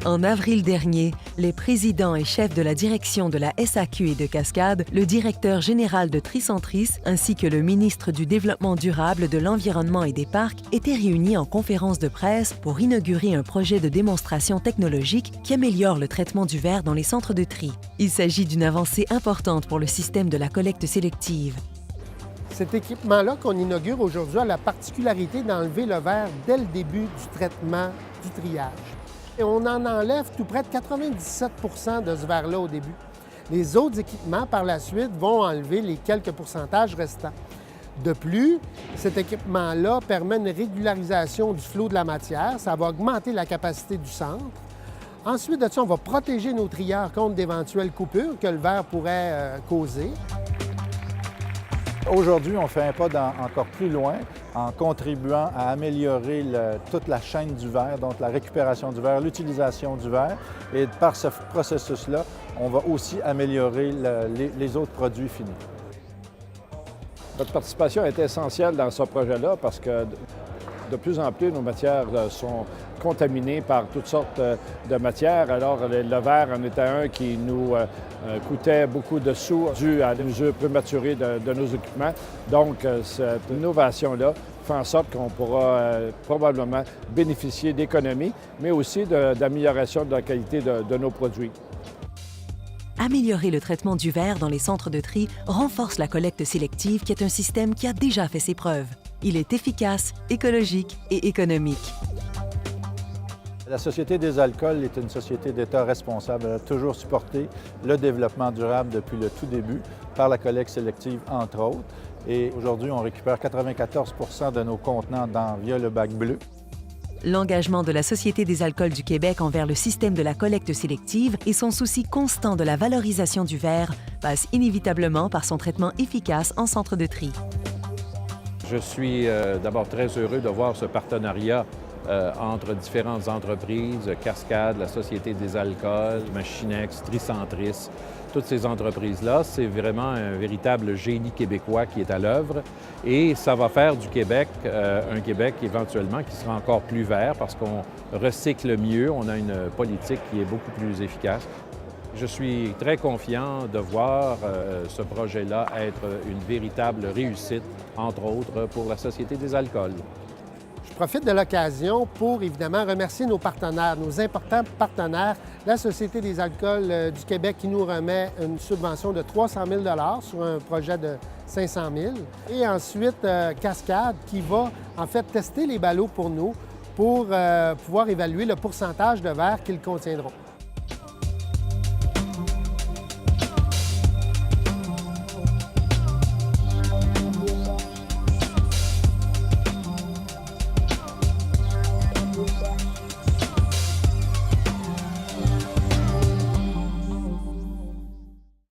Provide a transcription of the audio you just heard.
En avril dernier, les présidents et chefs de la direction de la SAQ et de Cascades, le directeur général de Tricentris ainsi que le ministre du Développement durable, de l'Environnement et des Parcs étaient réunis en conférence de presse pour inaugurer un projet de démonstration technologique qui améliore le traitement du verre dans les centres de tri. Il s'agit d'une avancée importante pour le système de la collecte sélective. Cet équipement-là qu'on inaugure aujourd'hui a la particularité d'enlever le verre dès le début du traitement du triage. Et on en enlève tout près de 97 de ce verre-là au début. Les autres équipements, par la suite, vont enlever les quelques pourcentages restants. De plus, cet équipement-là permet une régularisation du flot de la matière. Ça va augmenter la capacité du centre. Ensuite de ça, on va protéger nos trieurs contre d'éventuelles coupures que le verre pourrait causer. Aujourd'hui, on fait un pas encore plus loin en contribuant à améliorer toute la chaîne du verre, donc la récupération du verre, l'utilisation du verre. Et par ce processus-là, on va aussi améliorer les autres produits finis. Notre participation est essentielle dans ce projet-là parce que de plus en plus, nos matières sont contaminées par toutes sortes de matières. Alors, le verre en était un qui nous coûtait beaucoup de sous dû à l'usure prématurée de nos équipements. Donc, cette innovation-là fait en sorte qu'on pourra probablement bénéficier d'économies, mais aussi d'amélioration de la qualité de nos produits. Améliorer le traitement du verre dans les centres de tri renforce la collecte sélective, qui est un système qui a déjà fait ses preuves. Il est efficace, écologique et économique. La Société des alcools est une société d'État responsable. Elle a toujours supporté le développement durable depuis le tout début, par la collecte sélective, entre autres. Et aujourd'hui, on récupère 94 de nos contenants via le bac bleu. L'engagement de la Société des alcools du Québec envers le système de la collecte sélective et son souci constant de la valorisation du verre passe inévitablement par son traitement efficace en centre de tri. Je suis d'abord très heureux de voir ce partenariat entre différentes entreprises, Cascades, la Société des alcools, Machinex, Tricentris. Toutes ces entreprises-là, c'est vraiment un véritable génie québécois qui est à l'œuvre et ça va faire du Québec un Québec éventuellement qui sera encore plus vert parce qu'on recycle mieux, on a une politique qui est beaucoup plus efficace. Je suis très confiant de voir ce projet-là être une véritable réussite, entre autres, pour la Société des alcools. Je profite de l'occasion pour, évidemment, remercier nos partenaires, nos importants partenaires, la Société des alcools du Québec qui nous remet une subvention de 300 000 sur un projet de 500 000. Et ensuite, Cascades qui va, en fait, tester les ballots pour nous pour pouvoir évaluer le pourcentage de verre qu'ils contiendront.